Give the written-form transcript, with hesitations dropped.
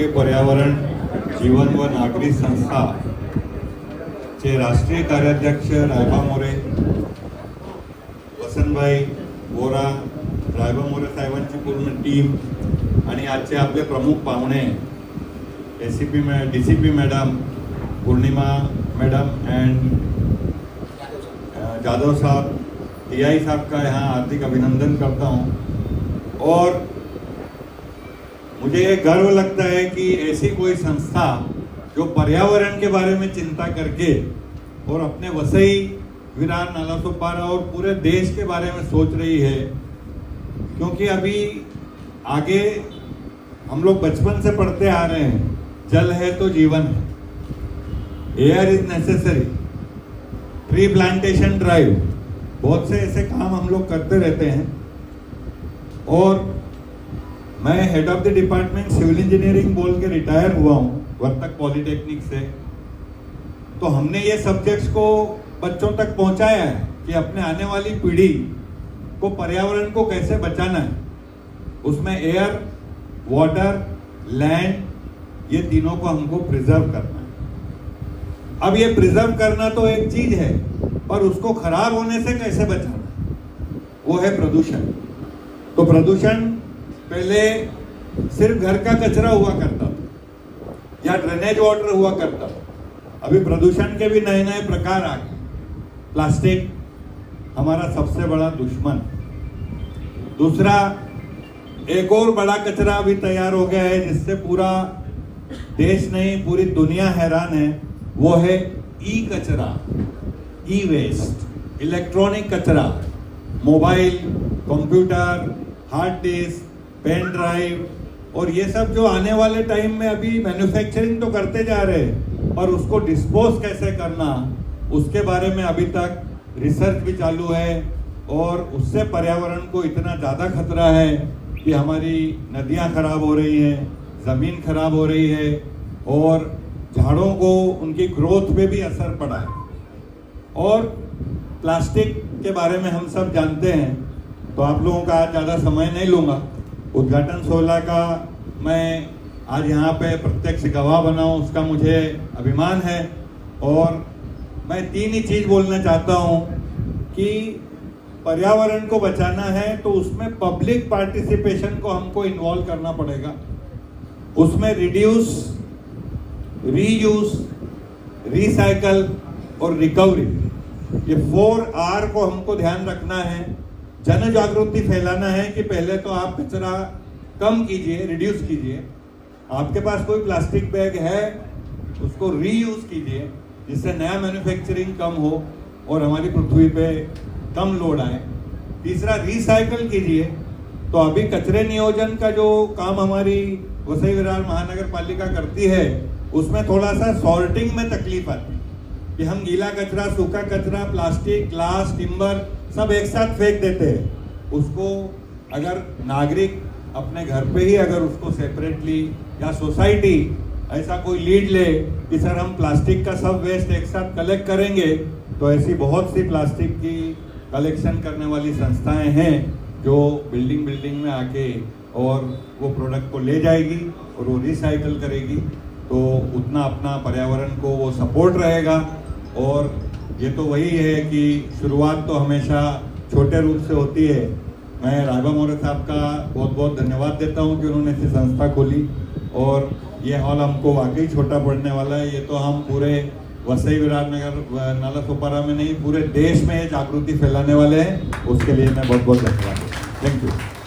राष्ट्रीय पर्यावरण जीवन व नागरी संस्था चे राष्ट्रीय कार्याध्यक्ष रायबा मोरे, वसंतभाई बोरा, रायबा मोरे साहेबांची पूर्ण टीम आणि आजचे आपले प्रमुख पाहुणे DCP madam Purnima madam and Jadhav साहब, TI साहब का यहाँ हार्दिक अभिनंदन करता हूँ। और मुझे गर्व लगता है कि ऐसी कोई संस्था जो पर्यावरण के बारे में चिंता करके और अपने वसई विरार नालासोपारा और पूरे देश के बारे में सोच रही है, क्योंकि अभी आगे हम लोग बचपन से पढ़ते आ रहे हैं, जल है तो जीवन है, air is necessary, tree plantation drive, बहुत से ऐसे काम हम लोग करते रहते हैं। और मैं head of the department civil engineering बोल के रिटायर हुआ हूँ वर्तक पॉलिटेक्निक से। तो हमने ये सब्जेक्ट्स को बच्चों तक पहुंचाया है कि अपने आने वाली पीढ़ी को पर्यावरण को कैसे बचाना है। उसमें एयर, वाटर, लैंड, ये तीनों को हमको प्रिजर्व करना है। अब ये प्रिजर्व करना तो एक चीज है, पर उसको खराब होने से कैसे बचाना, वो है प्रदूषण। तो प्रदूषण पहले सिर्फ घर का कचरा हुआ करता था या ड्रेनेज वाटर हुआ करता था। अभी प्रदूषण के भी नए नए प्रकार आ गए। प्लास्टिक हमारा सबसे बड़ा दुश्मन। दूसरा, एक और बड़ा कचरा अभी तैयार हो गया है जिससे पूरा देश नहीं पूरी दुनिया हैरान है, वो है ई कचरा, ई वेस्ट, इलेक्ट्रॉनिक कचरा, mobile, computer, hard disk, pen drive, और ये सब जो आने वाले टाइम में अभी मैन्युफैक्चरिंग तो करते जा रहे हैं, और उसको डिस्पोज कैसे करना उसके बारे में अभी तक रिसर्च भी चालू है। और उससे पर्यावरण को इतना ज़्यादा खतरा है कि हमारी नदियाँ खराब हो रही हैं, ज़मीन खराब हो रही है, और झाड़ों को उनकी ग्रोथ पे भी असर पड़ा है। और प्लास्टिक के बारे में हम सब जानते हैं, तो आप लोगों का आज ज़्यादा समय नहीं लूँगा। उद्घाटन 16 का मैं आज यहाँ पे प्रत्यक्ष गवाह बना हूँ, उसका मुझे अभिमान है। और मैं 3 ही चीज़ बोलना चाहता हूँ कि पर्यावरण को बचाना है तो उसमें पब्लिक पार्टिसिपेशन को हमको इन्वॉल्व करना पड़ेगा। उसमें रिड्यूस, रीयूज, रिसाइकल और रिकवरी, ये 4R को हमको ध्यान रखना है। जन जागृति फैलाना है कि पहले तो आप कचरा कम कीजिए, रिड्यूस कीजिए। आपके पास कोई प्लास्टिक बैग है उसको रीयूज कीजिए, जिससे नया मैन्युफैक्चरिंग कम हो और हमारी पृथ्वी पे कम लोड आए। तीसरा, रिसाइकल कीजिए। तो अभी कचरे नियोजन का जो काम हमारी वसई विरार महानगर पालिका करती है, उसमें थोड़ा सा सॉर्टिंग में तकलीफ आती है कि हम गीला कचरा, सूखा कचरा, प्लास्टिक, ग्लास, टिम्बर सब एक साथ फेंक देते हैं। उसको अगर नागरिक अपने घर पे ही अगर उसको सेपरेटली, या सोसाइटी ऐसा कोई लीड ले कि सर हम प्लास्टिक का सब वेस्ट एक साथ कलेक्ट करेंगे, तो ऐसी बहुत सी प्लास्टिक की कलेक्शन करने वाली संस्थाएं हैं जो बिल्डिंग में आके और वो प्रोडक्ट को ले जाएगी और वो रिसाइकल करेगी। तो उतना अपना पर्यावरण को वो सपोर्ट रहेगा। और ये तो वही है कि शुरुआत तो हमेशा छोटे रूप से होती है। मैं रायबा मोरे साहब का बहुत बहुत धन्यवाद देता हूँ कि उन्होंने ऐसी संस्था खोली, और ये हॉल हमको वाकई छोटा पड़ने वाला है। ये तो हम पूरे वसई विरार नगर नालासोपारा में नहीं, पूरे देश में जागृति फैलाने वाले हैं। उसके लिए मैं बहुत बहुत धन्यवाद। Thank you.